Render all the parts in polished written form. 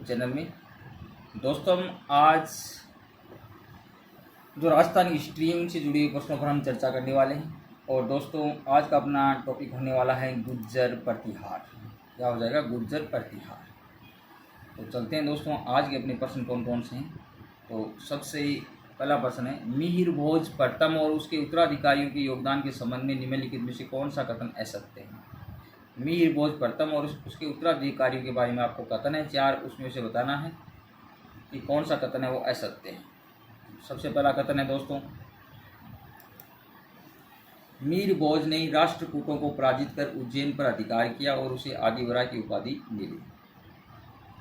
Channel में दोस्तों हम आज जो राजस्थान की स्ट्रीम से जुड़ी हुई प्रश्नों पर हम चर्चा करने वाले हैं। और दोस्तों आज का अपना टॉपिक होने वाला है गुज्जर प्रतिहार। क्या हो जाएगा? गुज्जर प्रतिहार। तो चलते हैं दोस्तों, आज के अपने प्रश्न कौन कौन से हैं। तो सबसे पहला प्रश्न है, मिहिर भोज प्रथम और उसके उत्तराधिकारियों के योगदान के संबंध में निम्नलिखित में से कौन सा कथन असत्य है? मिहिर भोज प्रथम और उसके उत्तराधिकारियों के बारे में आपको कथन है चार, उसमें से बताना है कि कौन सा कथन है वो असत्य है। सबसे पहला कथन है दोस्तों, मीर भोज ने राष्ट्रकूटों को पराजित कर उज्जैन पर अधिकार किया और उसे आदिवरा की उपाधि मिली।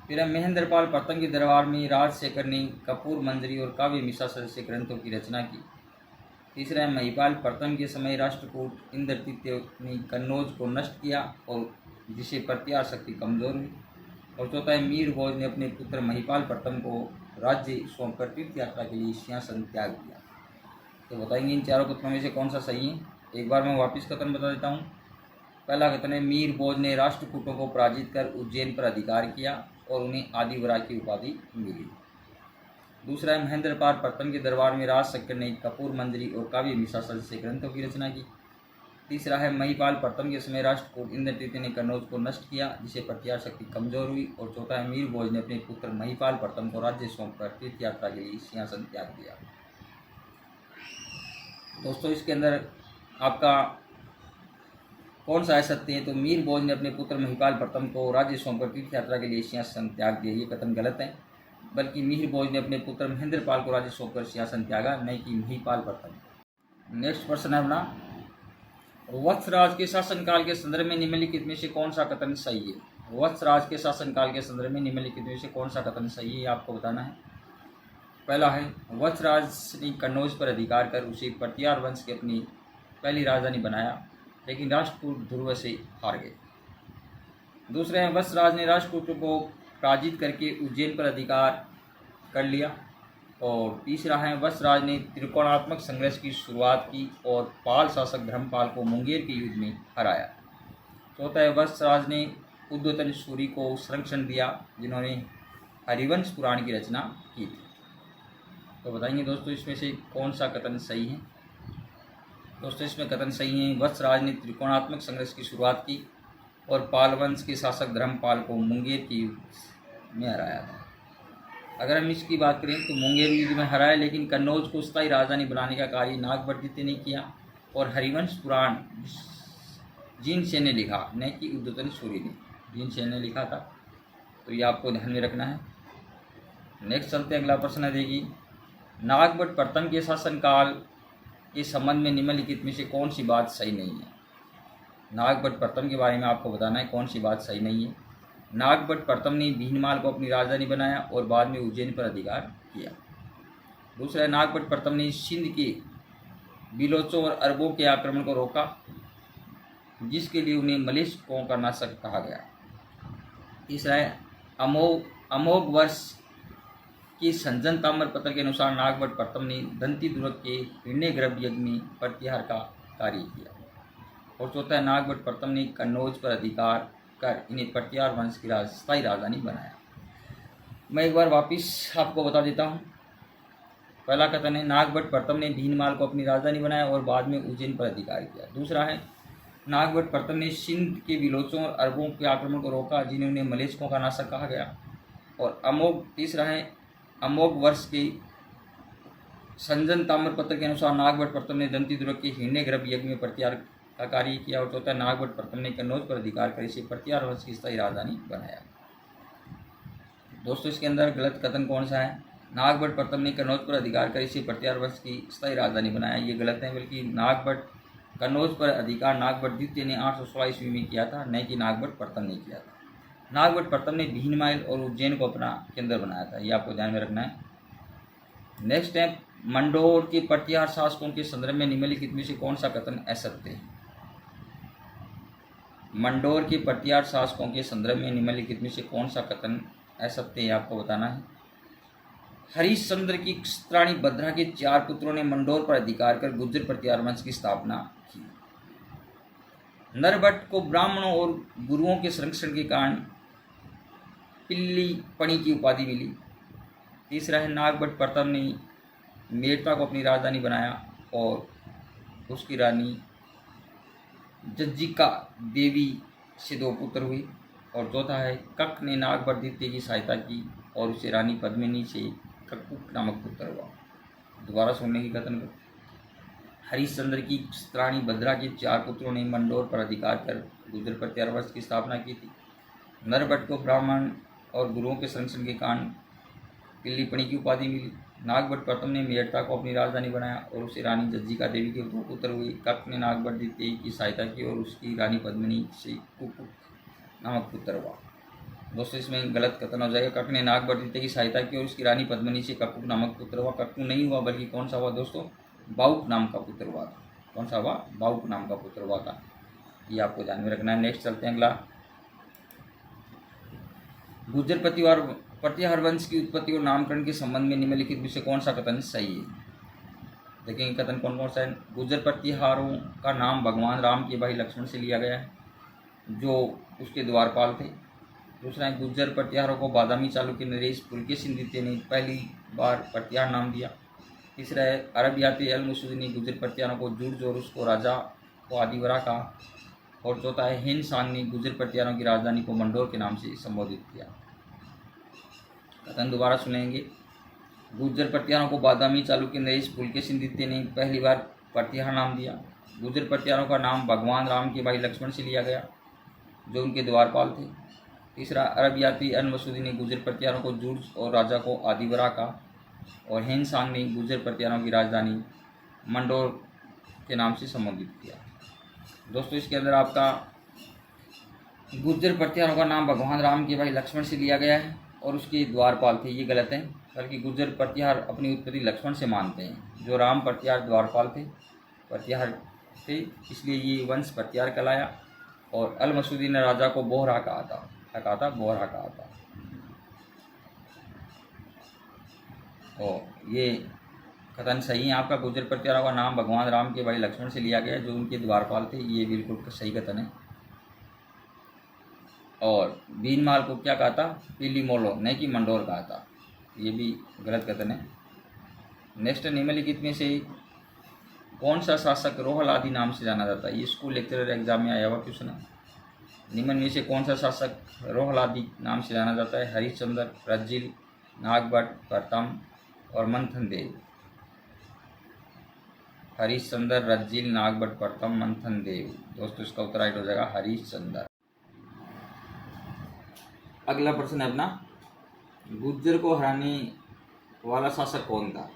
फिर महेंद्रपाल प्रथम के दरबार में राजशेखर ने कपूर मंजरी और काव्य मीसा सदस्य ग्रंथों की रचना की। तीसरा है, महिपाल प्रथम के समय राष्ट्रकूट इंद्रतीर्थ ने कन्नौज को नष्ट किया और जिसे प्रतिहार शक्ति कमजोर हुई। और चौथा है, मीर भोज ने अपने पुत्र महिपाल प्रथम को राज्य सौंपकर तीर्थ यात्रा के लिए सिंहासन त्याग दिया। तो बताएंगे इन चारों कथनों में से कौन सा सही है। एक बार मैं वापस कथन बता देता हूँ। पहला कथन है, मीर भोज ने राष्ट्रकूटों को पराजित कर उज्जैन पर अधिकार किया और उन्हें आदिवरा की उपाधि मिली। दूसरा है, महेंद्रपाल प्रथम के दरबार में राजशेखर ने कपूर मंजरी और काव्य मीसा सदस्य ग्रंथों की रचना की। तीसरा है, महिपाल प्रथम के समय राष्ट्रकूट इंद्रतीर्थ ने कन्नौज को नष्ट किया जिसे प्रतिहार शक्ति कमजोर हुई। और चौथा है, मीर भोज ने अपने पुत्र महिपाल प्रथम को राज्य सौंपकर तीर्थ यात्रा के लिए सिंहासन त्याग दिया। दोस्तों इसके अंदर आपका कौन सा असत्य है? तो मीर भोज ने अपने पुत्र महिपाल प्रथम को राज्य सौंपकर तीर्थ यात्रा के लिए सिंहासन त्याग दिया, ये कथन गलत है। बल्कि मिहिर भोज ने अपने पुत्र महेंद्रपाल को राज्य सौंपकर सिंहासन त्यागा, नहीं कि महिपाल प्रथम। नेक्स्ट प्रश्न है अपना, वत्सराज के शासनकाल के संदर्भ में निम्नलिखित में से कौन सा कथन सही है? वत्सराज के शासनकाल के संदर्भ में निम्नलिखित में से कौन सा कथन सही है, आपको बताना है। पहला है, वत्सराज ने कन्नौज पर अधिकार कर उसे प्रतिहार वंश की अपनी पहली राजधानी बनाया, लेकिन राष्ट्रकूट ध्रुव से हार गए। दूसरे हैं, वत्सराज ने राष्ट्रकूट को पराजित करके उज्जैन पर अधिकार कर लिया। और तीसरा है, वत्सराज ने त्रिकोणात्मक संघर्ष की शुरुआत की और पाल शासक धर्मपाल को मुंगेर के युद्ध में हराया। चौथा है, वत्सराज ने उद्योतन सूरी को संरक्षण दिया जिन्होंने हरिवंश पुराण की रचना की थी। तो बताएंगे दोस्तों इसमें से कौन सा कथन सही है। दोस्तों इसमें कथन सही है, वत्सराज ने त्रिकोणात्मक संघर्ष की शुरुआत की और पाल वंश के शासक धर्मपाल को मुंगेर के युद्ध में हराया था। अगर हम इसकी बात करें तो मुंगेर युद्ध में हराया, लेकिन कन्नौज को स्थायी राजधानी बनाने का कार्य नागभट्ट ने किया। और हरिवंश पुराण जिनसेन ने लिखा, न कि उद्योतन सूरी ने, जिनसेन ने लिखा था। तो ये आपको ध्यान में रखना है। नेक्स्ट चलते हैं, अगला प्रश्न है देखिए, नागभट्ट प्रथम के शासनकाल के संबंध में निम्नलिखित में से कौन सी बात सही नहीं है? नागभट्ट प्रथम के बारे में आपको बताना है कौन सी बात सही नहीं है। नागभट्ट प्रथम ने भीनमाल को अपनी राजधानी बनाया और बाद में उज्जैन पर अधिकार किया। दूसरा है, नागभट्ट प्रथम ने सिंध के बिलोचों और अरबों के आक्रमण को रोका, जिसके लिए उन्हें मलेशिकों का नाशक कहा गया। तीसरा है, अमोघ वर्ष की संजन ताम्रपत्र के अनुसार नागभट्ट प्रथम ने दंती दुर्ग के हिरण्यगर्भ यज्ञ में प्रतिहार का कार्य किया। और चौथा है, नागभट्ट प्रथम ने कन्नौज पर अधिकार कर इन्हें प्रतिहार वंश की स्थायी राजधानी बनाया। मैं एक बार वापिस आपको बता देता हूँ। पहला कथन है, नागभट्ट प्रथम ने भीनमाल को अपनी राजधानी बनाया और बाद में उज्जैन पर अधिकार किया। दूसरा है, नागभट्ट प्रथम ने सिंध के बिलोचों और अरबों के आक्रमण को रोका, जिन्हें उन्हें मलेशिकों का नाशक कहा गया। और तीसरा है, अमोघ वर्ष के संजन ताम्रपत्र के अनुसार नागभट्ट प्रथम ने दंती दुर्ग के हिरण्यगर्भ यज्ञ में प्रतिहार का कार्य किया। और चौथा, नागभट्ट प्रथम ने कन्नौज पर अधिकार कर इसे प्रतिहार वंश की स्थायी राजधानी बनाया। दोस्तों इसके अंदर गलत कथन कौन सा है? नागभट्ट प्रथम ने कन्नौज पर अधिकार कर इसे प्रतिहार वंश की स्थायी राजधानी बनाया, ये गलत है। बल्कि नागभट्ट कन्नौज पर अधिकार नागभट्ट द्वितीय ने 816 ईस्वी में किया था, न कि नागभट्ट प्रथम ने किया था। नागभट्ट प्रथम ने भीनमाल और उज्जैन को अपना केंद्र बनाया था, ये आपको ध्यान में रखना है। नेक्स्ट है, मंडोर के प्रतिहार शासकों के संदर्भ में निम्नलिखित में से कौन सा कथन असत्य है? मंडोर के प्रतिहार शासकों के संदर्भ में निम्नलिखित में से कौन सा कथन असत्य है, आपको बताना है। हरिश्चंद्र की क्षत्राणी भद्रा के 4 पुत्रों ने मंडोर पर अधिकार कर गुज्जर प्रतिहार वंश की स्थापना की। नरभट्ट को ब्राह्मणों और गुरुओं के संरक्षण के कारण पिल्ली पणी की उपाधि मिली। तीसरा है नागभट्ट प्रथम ने मेड़ता को अपनी राजधानी बनाया और उसकी रानी जज्जिका देवी से 2 पुत्र हुई। और चौथा है कक ने नागभट्ट द्वितीय की सहायता की और उसे रानी पद्मिनी से कक्कुक नामक पुत्र हुआ। दोबारा सुनने की कथन को। हरिश्चंद्र की रानी भद्रा के 4 पुत्रों ने मंडोर पर अधिकार कर गुर्जर प्रत्याहार वंश की स्थापना की थी। नरभट्ट को ब्राह्मण और गुरुओं के संरक्षण के कारण पिल्लीपणी की उपाधि मिली। नागभट्ट प्रथम ने मेड़ता को अपनी राजधानी बनाया और उसे रानी जज्जिका देवी के 2 पुत्र हुए। कक ने नागभट्ट द्वितीय की सहायता की और उसकी रानी पद्मिनी से कुकुक नामक पुत्र हुआ। दोस्तों इसमें गलत कथन हो जाएगा। कक ने नागभट्ट द्वितीय की सहायता की और उसकी रानी पद्मिनी से ककुक नामक पुत्र हुआ। कक्कू नहीं हुआ बल्कि कौन सा हुआ दोस्तों? बाउक नाम का पुत्र हुआ था। कौन सा हुआ? बाउक नाम का पुत्र हुआ था। ये आपको ध्यान में रखना है। नेक्स्ट चलते हैं अगला। गुर्जर प्रतिहार वंश की उत्पत्ति और नामकरण के संबंध में निम्नलिखित में से कौन सा कथन सही है? देखेंगे कथन कौन कौन सा है। गुर्जर प्रतिहारों का नाम भगवान राम के भाई लक्ष्मण से लिया गया है जो उसके द्वारपाल थे। दूसरा है गुर्जर प्रतिहारों को बादामी चालुक्य नरेश पुलकेशिन द्वितीय ने पहली बार प्रतिहार नाम दिया। तीसरा है अरब यात्री अल मसूदी ने गुर्जर प्रतिहारों को जुर्ज और उसको राजा को आदिवरा कहा। और चौथा है हिंद सांग ने गुर्जर प्रतिहारों की राजधानी को मंडोर के नाम से संबोधित किया। कथन दोबारा सुनेंगे। गुर्जर प्रतिहारों को बादामी चालुक्य नरेश पुलकेशिन द्वितीय ने पहली बार प्रतिहार नाम दिया। गुर्जर प्रतिहारों का नाम भगवान राम के भाई लक्ष्मण से लिया गया जो उनके द्वारपाल थे। तीसरा अरब यात्री अल मसूदी ने गुर्जर प्रतिहारों को जुर्ज और राजा को आदिवरा कहा। और हिंद सांग ने गुर्जर प्रतिहारों की राजधानी मंडोर के नाम से संबोधित किया। दोस्तों इसके अंदर आपका गुर्जर प्रतिहारों का नाम भगवान राम के भाई लक्ष्मण से लिया गया है और उसके द्वारपाल थे, ये गलत है। बल्कि गुर्जर प्रतिहार अपनी उत्पत्ति लक्ष्मण से मानते हैं जो राम प्रतिहार द्वारपाल थे, प्रतिहार थे, इसलिए ये वंश प्रतिहार कहलाया। और अल मसूदी ने राजा को बोहरा कहा था, क्या कहा था? बोहरा कहा था। और ये कथन सही है आपका। गुर्जर प्रतिहारों का नाम भगवान राम के भाई लक्ष्मण से लिया गया जो उनके द्वारपाल थे, ये बिल्कुल सही कथन है। और भीनमाल को क्या कहा था? पीली मोलो नहीं कि मंडोर कहा था, ये भी गलत कथन है। नेक्स्ट निम्नलिखित में से कौन सा शासक रोहल आदि नाम से जाना जाता है? ये स्कूल लेक्चरर एग्जाम में आया हुआ क्वेश्चन है। निम्न में से कौन सा शासक रोहल आदि नाम से जाना जाता है? हरिश्चंद्र, रज्जिल, नागभट्ट प्रथम और मंथन देव। हरिश्चंद्र, रज्जिल, नागभट्ट प्रथम, मंथन देव। दोस्तों इसका उत्तर राइट हो जाएगा हरिश्चंद्र। अगला प्रश्न है अपना, गुर्जर को हराने वाला शासक कौन था?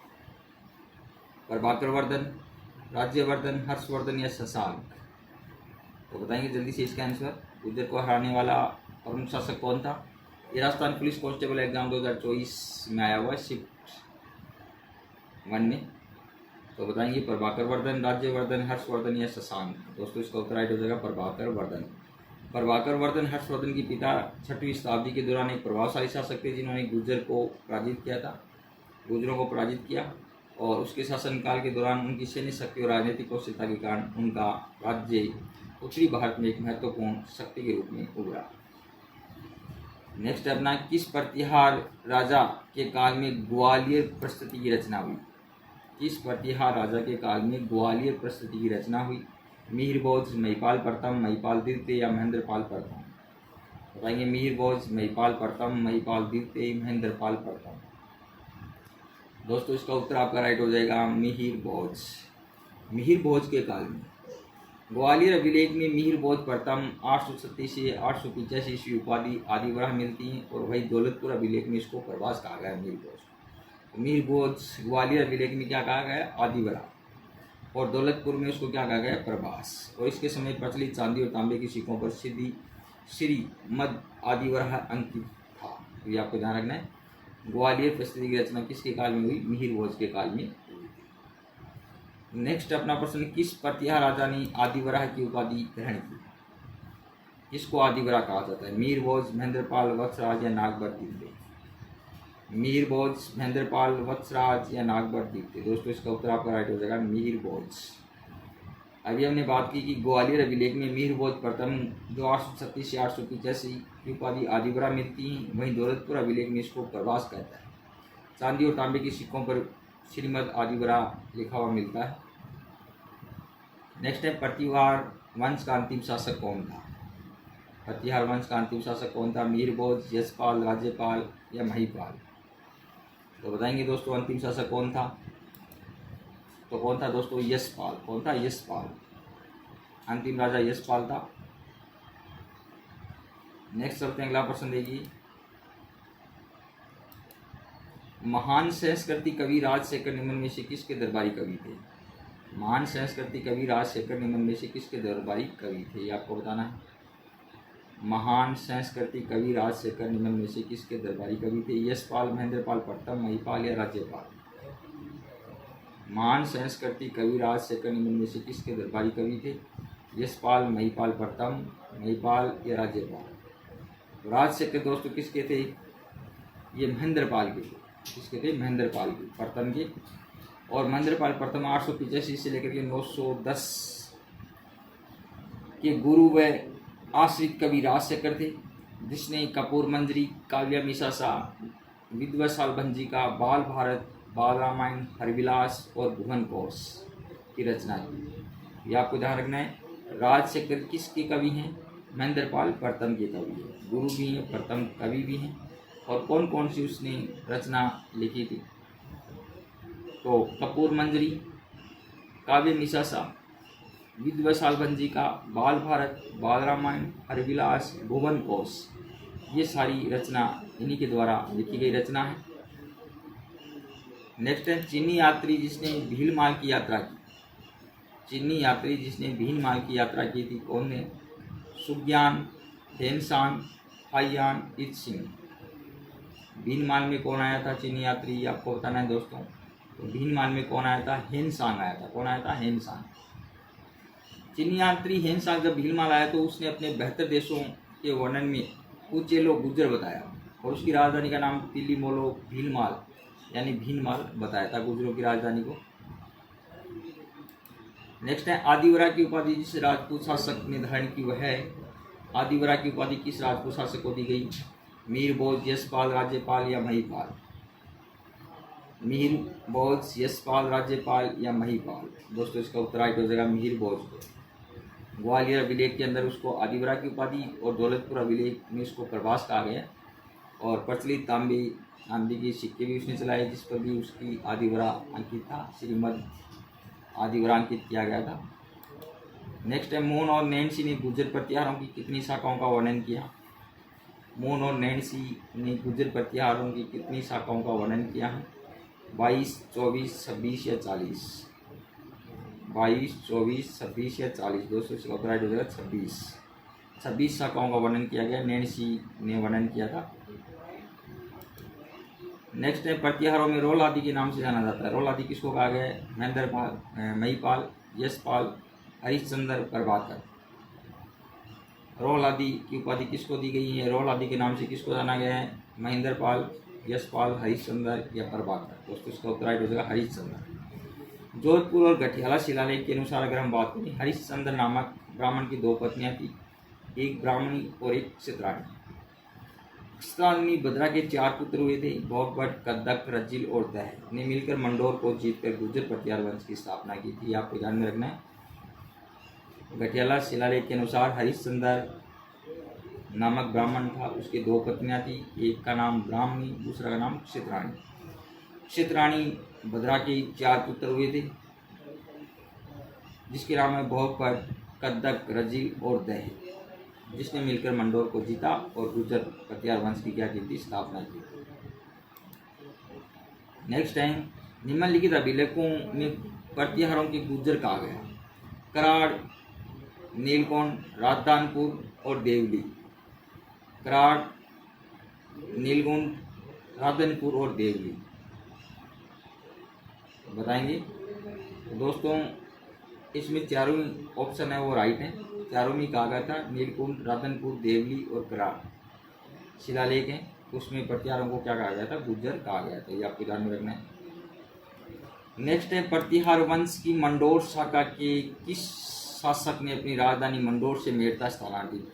प्रभाकर वर्धन, राज्यवर्धन, हर्षवर्धन या शशांक? तो बताएंगे जल्दी से इसका आंसर। गुर्जर को हराने वाला प्रमुख शासक कौन था? ये राजस्थान पुलिस कांस्टेबल एग्जाम 2024 में आया हुआ है शिफ्ट 1 में। तो बताएंगे प्रभाकर वर्धन, राज्यवर्धन, हर्षवर्धन या शशांक? दोस्तों इसका उत्तर राइट हो जाएगा प्रभाकर वर्धन। प्रभाकर वर्धन हर्षवर्धन के पिता 6वीं शताब्दी के दौरान एक प्रभावशाली शासक थे जिन्होंने गुर्जर को पराजित किया था, गुर्जरों को पराजित किया। और उसके शासनकाल के दौरान उनकी सैन्य शक्ति और राजनीतिक कौशलता के कारण उनका राज्य उत्तरी भारत में एक महत्वपूर्ण शक्ति के रूप में उभरा। नेक्स्ट अपना, किस प्रतिहार राजा के काल में ग्वालियर प्रस्तुति की रचना हुई? किस प्रतिहार राजा के काल में ग्वालियर प्रस्तुति की रचना हुई? मिहिरभोज, महिपाल प्रथम, महिपाल द्वितीय या महेंद्रपाल प्रथम? बताएंगे मिहिरभोज, महिपाल प्रथम, महिपाल द्वितीय, महेंद्रपाल प्रथम। दोस्तों इसका उत्तर आपका राइट हो जाएगा मिहिरभोज। मिहिरभोज के काल में ग्वालियर अभिलेख में मिहिरभोज प्रथम 836 से 885 ईस्वी उपाधि आदिवरा मिलती है। और वही दौलतपुर अभिलेख में इसको प्रभास कहा गया है मिहिरभोज। मिहिरभोज ग्वालियर अभिलेख में क्या कहा गया? आदिवरा। और दौलतपुर में उसको क्या कहा गया? प्रभास। और इसके समय प्रचलित चांदी और तांबे की सिक्कों पर श्री मद आदिवरा अंकित था। तो ये आपको ध्यान रखना है। ग्वालियर प्रस्तुति की रचना किसके काल में हुई? मिहिरभोज के काल में हुई थी। नेक्स्ट अपना प्रश्न, किस प्रतिहार राजा ने आदिवरा की उपाधि ग्रहण की? किसको आदिवरा कहा जाता है? मिहिरभोज, महेंद्रपाल, वत्सराज या नागभट्ट द्वितीय? मिहिरभोज, महेंद्रपाल, वत्सराज या नागभट्ट द्वितीय? दोस्तों इसका उत्तर आपका राइट हो जाएगा मिहिरभोज। अभी हमने बात की कि ग्वालियर अभिलेख में मीर भोज प्रथम जो 836 से 885 की उपाधि आदिवरा मिलती हैं, वहीं दौलतपुर अभिलेख में इसको प्रवास कहता है। चांदी और तांबे के सिक्कों पर श्रीमद आदिवरा लिखा हुआ मिलता है। नेक्स्ट है प्रतिहार वंश का अंतिम शासक कौन था? प्रतिहार वंश का अंतिम शासक कौन था? मीर भोज, यशपाल, राज्यपाल या महिपाल? तो बताएंगे दोस्तों अंतिम शासक कौन था। तो कौन था दोस्तों? यशपाल। कौन था? यशपाल। अंतिम राजा यशपाल था। नेक्स्ट चलते हैं, अगला प्रश्न देखिए। महान संस्कृति कवि राजशेखर निम्न में से किसके दरबारी कवि थे? महान संस्कृति कवि राजशेखर निम्न में से किसके दरबारी कवि थे, ये आपको बताना है। महान संस्कृति कवि राजशेखर निम्न में से किसके दरबारी कवि थे? यशपाल, महेंद्रपाल प्रथम, महिपाल या राज्यपाल? महान संस्कृति कवि राजशेखर निम्न में से किसके दरबारी कवि थे? यशपाल, महिपाल प्रथम, महिपाल या राज्यपाल? राजशेखर दोस्तों किसके थे? ये महेंद्रपाल के थे। किसके थे? महेंद्रपाल के प्रथम के। और महेंद्रपाल प्रथम 885 से लेकर के 910 के गुरु व आश्रित कवि राजशेखर थे, जिसने कपूर मंजरी, काव्य मीसासा, विद्वसाल भंजिका, बाल भारत, बाल रामायण, हरविलास और भुवन कोश की रचना की। ये आपको ध्यान रखना है। राजशेखर किसके कवि हैं? महेंद्रपाल प्रथम के कवि हैं, गुरु भी हैं, प्रथम कवि भी हैं। और कौन कौन सी उसने रचना लिखी थी? तो कपूर मंजरी, काव्य मीसासा, विद्वसाल भंजिका, बाल भारत, बाल रामायण, हरविलास, भुवन कोश, ये सारी रचना इन्हीं के द्वारा लिखी गई रचना है। नेक्स्ट है चीनी यात्री जिसने भीलमाल की यात्रा की। चीनी यात्री जिसने भीलमाल की यात्रा की थी, कौन है? सुग्यान, हेनसांग, हाइयान, इत्सिंग। भीलमाल में कौन आया था चीनी यात्री, आपको बताना है दोस्तों। तो भीलमाल में कौन आया था? हेनसांग आया था। कौन आया था? हेनसांग। चीनी यात्री हेनसांग जब भीलमाल आया तो उसने अपने बेहतर देशों के वर्णन में कुचेलो गुजर बताया और उसकी राजधानी का नाम तिलिमोलो भीलमाल यानी भीलमाल बताया था, गुजरों की राजधानी को। नेक्स्ट है आदिवरा की उपाधि जिस राजपूत शासक ने धारण की वह है। आदिवरा की उपाधि किस राजपूत शासक को दी गई? मीर भोज, यशपाल, राज्यपाल या महिपाल? मीर भोज, यशपाल, राज्यपाल या महिपाल? दोस्तों इसका उत्तर राइट हो जाएगा मीर भोज को। ग्वालियर अभिलेख के अंदर उसको आदिवरा की उपाधि और दौलतपुर अभिलेख में उसको प्रभास कहा गया। और प्रचलित तांबे की सिक्के भी उसने चलाए जिस पर भी उसकी आदिवरा अंकित था, श्रीमद आदिवरा अंकित किया गया था। नेक्स्ट है मोहन और नैन्सी ने गुर्जर प्रतिहारों की कितनी शाखाओं का वर्णन किया? मोहन और नैन्सी ने गुर्जर प्रतिहारों की कितनी शाखाओं का वर्णन किया है? 22, 24, 26 या 40? 22, 24, 26 या 40? दोस्तों इसका उत्तर राइट हो जाएगा 26। 26 शाखाओं का वर्णन किया गया, नैन्सी ने वर्णन किया था। नेक्स्ट है प्रतिहारों में रोल आदि के नाम से जाना जाता है। रोल आदि किसको कहा गया है? महेंद्रपाल, महिपाल, यशपाल, हरिश्चंद्र, प्रभाकर। रोल आदि की उपाधि किसको दी गई है? रोल आदि के नाम से किसको जाना गया है? महेंद्रपाल, यशपाल, हरिश्चंद्र या प्रभाकर? दोस्तों इसका उत्तर राइट हो जाएगा हरिश्चंद्र। जोधपुर और गठियाला शिलालेख के अनुसार अगर हम बात करें, हरिश्चंद्र नामक ब्राह्मण की 2 पत्नियां थी, एक ब्राह्मणी और एक क्षत्राणी। क्षत्राणी भद्रा के 4 पुत्र हुए थे, भोगभट, कद्दक, रज्जिल और दह ने मिलकर मंडोर को जीतकर गुर्जर प्रतिहार वंश की स्थापना की थी। आपको ध्यान में रखना है। गठियाला शिलालेख के अनुसार हरिश्चंद्र नामक ब्राह्मण था, उसके 2 पत्नियां थी, एक का नाम ब्राह्मणी, दूसरा का नाम क्षत्राणी। क्षत्राणी भद्रा के 4 पुत्र हुए थे जिसके नाम है भोगभट, कद्दक, रज्जिल और दह, जिसने मिलकर मंडोर को जीता और गुर्जर प्रतिहार वंश की क्या की थी? स्थापना की। नेक्स्ट टाइम निम्नलिखित अभिलेखों में प्रतिहारों के गुर्जर कहा गया। कराड़, नीलकोंड, राजदानपुर और देवली। कराड़, नीलकुंड, राजदानपुर और देवली बताएंगे। तो दोस्तों इसमें चारों ऑप्शन है वो राइट है। चारों में कहा गया था नीलकुंड, राधनपुर, देवली और कराड़ शिलालेख हैं, उसमें प्रतिहारों को क्या कहा गया था? गुर्जर कहा गया था। ये आपको ध्यान में रखना है। नेक्स्ट है, प्रतिहार वंश की मंडोर शाखा के किस शासक ने अपनी राजधानी मंडोर से मेड़ता स्थानांतरित की?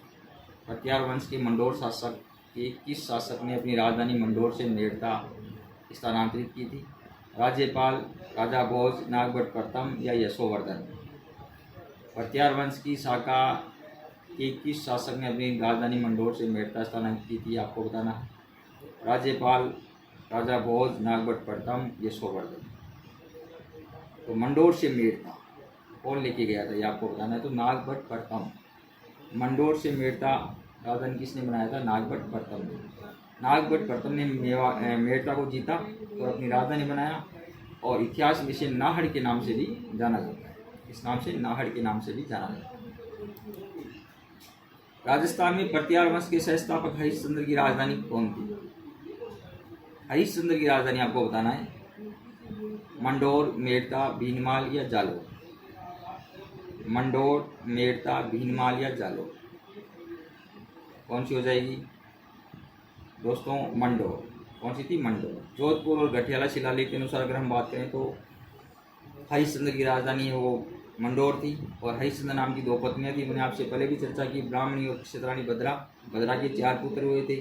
प्रतिहार वंश के मंडोर शासक के किस शासक ने अपनी राजधानी मंडोर से मेड़ता स्थानांतरित की थी? राज्यपाल, राजा भोज, नागभट्ट प्रथम या यशोवर्धन? प्रतिहार वंश की शाखा के किस शासक ने अपनी राजधानी मंडोर से मेड़ता स्थानांतरित की थी, आपको बताना है। राज्यपाल, राजा भोज, नागभट्ट प्रथम, यशोवर्धन। तो मंडोर से मेड़ता कौन लेके गया था, ये आपको बताना है। तो नागभट्ट प्रथम। मंडोर से मेड़ता राजधानी किसने बनाया था? नागभट्ट प्रथम ने। नागभट्ट प्रथम ने मेड़ता को जीता और अपनी राजधानी बनाया, और इतिहास में इसे नाहड़ के नाम से भी जाना जाता है। इस नाम से, नाहड़ के नाम से भी जाना जाता है। राजस्थान में प्रतिहार वंश के संस्थापक हरिश्चंद्र की राजधानी कौन थी? हरिश्चंद्र की राजधानी आपको बताना है। मंडोर, मेड़ता, भीनमाल या जालोर? मंडोर, मेड़ता, भीनमाल या जालोर, कौन सी हो जाएगी दोस्तों? मंडोर। कौन सी थी? मंडोर। जोधपुर और गठियाला शिलालेख के अनुसार अगर हम बात करें तो हरिश्चंद्र की राजधानी है वो मंडोर थी, और हरिश्चंद्र नाम की 2 पत्नियां थी। मैंने आपसे पहले भी चर्चा की। ब्राह्मणी और क्षेत्राणी भद्रा। भद्रा के 4 पुत्र हुए थे,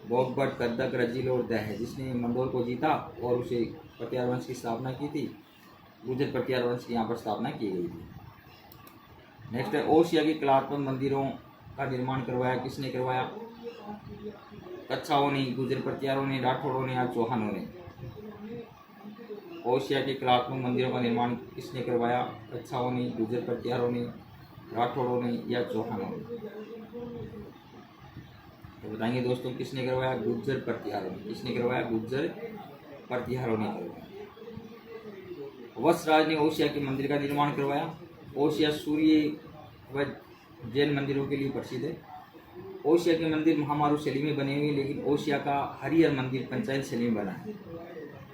बोगभट, कद्दक, रजील और दह, जिसने मंडोर को जीता और उसे प्रतिहार वंश की स्थापना की थी। गुर्जर प्रतिहार वंश की यहाँ पर स्थापना की गई थी। नेक्स्ट है, ओसिया के कलात्मक मंदिरों का निर्माण करवाया किसने करवाया? कच्छाओं ने, गुर्जर प्रतिहारों ने, राठौड़ों ने या चौहानों ने? ओसिया के कलात्मक मंदिरों का निर्माण किसने करवाया? कच्छाओं ने, गुर्जर प्रतिहारों ने, राठौड़ों ने या चौहानों ने? तो बताएंगे दोस्तों किसने करवाया? गुर्जर प्रतिहारों ने। किसने करवाया? गुर्जर प्रतिहारों ने करवाया। वत्सराज ने ओसिया के मंदिर का निर्माण करवाया। ओसिया सूर्य व जैन मंदिरों के लिए प्रसिद्ध है। ओसिया के मंदिर महामारू शैली में बने हुए, लेकिन ओसिया का हरिहर मंदिर पंचायत शैली में बना है।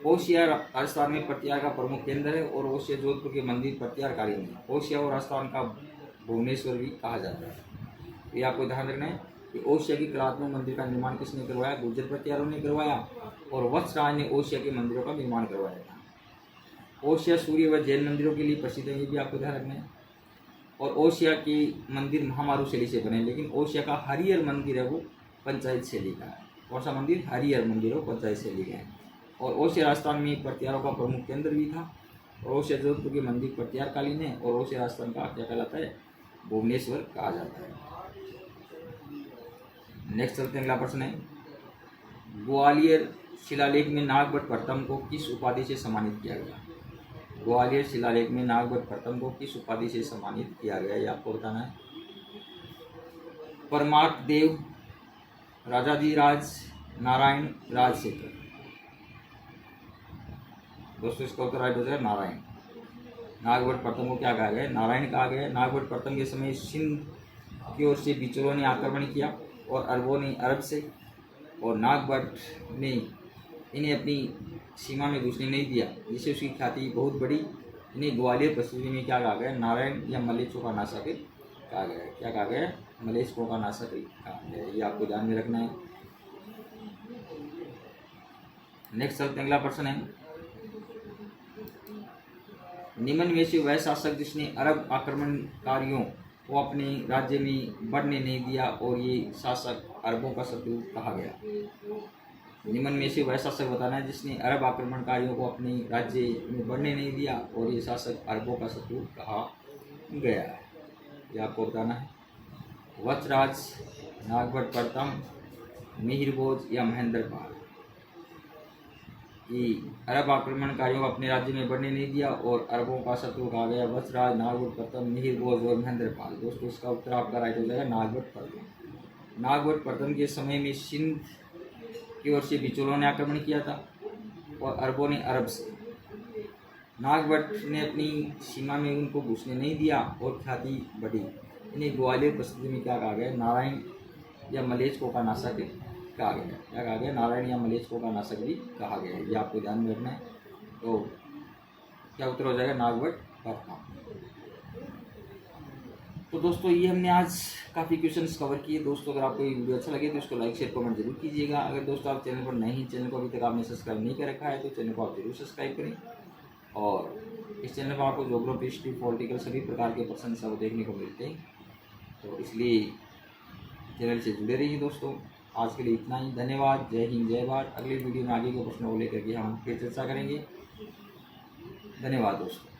ओसिया राजस्थान में प्रतिहार का प्रमुख केंद्र है, और ओसिया जोधपुर के मंदिर प्रतिहारकालीन है। ओसिया और राजस्थान का भुवनेश्वर भी कहा जाता है। ये आपको ध्यान रखना है कि ओसिया की कलात्मक मंदिर का निर्माण किसने करवाया? गुर्जर प्रतिहारों ने करवाया, और वत्सराज ने ओसिया के मंदिरों का निर्माण करवाया था। ओसिया सूर्य व जैन मंदिरों के लिए प्रसिद्ध है, ये भी आपको ध्यान रखना है। और ओसिया के मंदिर महामारू शैली से बने, लेकिन ओसिया का हरिहर मंदिर है वो पंचायत शैली का है। कौन सा मंदिर? हरिहर मंदिर हो पंचायत शैली का है। और ओसिया राजस्थान में प्रतिहारों का प्रमुख केंद्र भी था, और ओसिया जोधपुर के मंदिर प्रतिहारकालीन है, और ओसिया राजस्थान का क्या कहलाता है? भुवनेश्वर कहा जाता है। नेक्स्ट चलते हैं, अगला प्रश्न है, ग्वालियर शिलालेख में नागभट्ट प्रथम को किस उपाधि से सम्मानित किया गया? ग्वालियर शिलालेख में नागभट्ट प्रथम को किस उपाधि से सम्मानित किया गया, ये आपको बताना है। परमार्थ देव, राजाधिराज, नारायण, राजशेखर? दोस्तों इसका उत्तर राइट हो जाएगा नारायण। नागभट्ट प्रथम को क्या कहा गया? नारायण कहा गया। नागभट्ट प्रथम के समय सिंध की ओर से बिचौलों ने आक्रमण किया, और अरबों ने अरब से, और नागभट्ट ने इन्हें अपनी सीमा में घुसने नहीं दिया, जिससे उसकी ख्याति बहुत बड़ी। इन्हें ग्वालियर परिस्थिति में क्या कहा गया? नारायण या मलेच्छों का नाशक कहा गया है। क्या कहा गया? मलेच्छों का नाशक कहा गया है। ये आपको ध्यान में रखना है। नेक्स्ट चलते अगला प्रश्न है, निम्न में से वह शासक जिसने अरब आक्रमणकारियों को अपने राज्य में बढ़ने नहीं दिया, और ये शासक अरबों का शत्रु कहा गया? निम्न में से वह शासक बताना है जिसने अरब आक्रमणकारियों को अपने राज्य में बढ़ने नहीं दिया, और ये शासक अरबों का शत्रु कहा गया है। ये आपको बताना है। वत्सराज, नागभट्ट प्रथम, मिहिरभोज या महेंद्रपाल? कि अरब आक्रमणकारियों को अपने राज्य में बढ़ने नहीं दिया और अरबों का शत्रु कहा गया। वत्सराज, नागभट्ट प्रथम, मिहिरभोज और महेंद्रपाल? दोस्तों इसका उत्तर आपका राइट हो जाएगा नागभट्ट प्रथम। नागभट्ट प्रथम के समय में सिंध की ओर से बिचौलों ने आक्रमण किया था, और अरबों ने अरब से। नागभट्ट ने अपनी सीमा में उनको घुसने नहीं दिया, और ख्याति बढ़ी। इन्हें ग्वालियर परिस्थिति में क्या कहा गया? नारायण या मलेच्छों का नाशक कहा गया। क्या कहा गया? नारायण या मलेच्छों का नाशक भी कहा गया है। ये आपको ध्यान में रखना है। तो क्या उत्तर हो जाएगा? नागभट्ट प्रथम। तो दोस्तों ये हमने आज काफ़ी क्वेश्चंस कवर किए। दोस्तों अगर आपको ये वीडियो अच्छा लगे तो इसको लाइक शेयर कमेंट जरूर कीजिएगा। अगर दोस्तों आप चैनल पर नए हैं, चैनल को अभी तक आपने सब्सक्राइब नहीं कर रखा है, तो चैनल को आप जरूर सब्सक्राइब करें। और इस चैनल पर आपको जोग्राफी, हिस्ट्री, पॉलिटिकल सभी प्रकार के प्रश्न सब देखने को मिलते हैं, तो इसलिए चैनल से जुड़े रहिए दोस्तों। आज के लिए इतना ही, धन्यवाद। जय हिंद, जय भारत। अगली वीडियो में आगे के प्रश्नों को लेकर के हम फिर चर्चा करेंगे। धन्यवाद दोस्तों।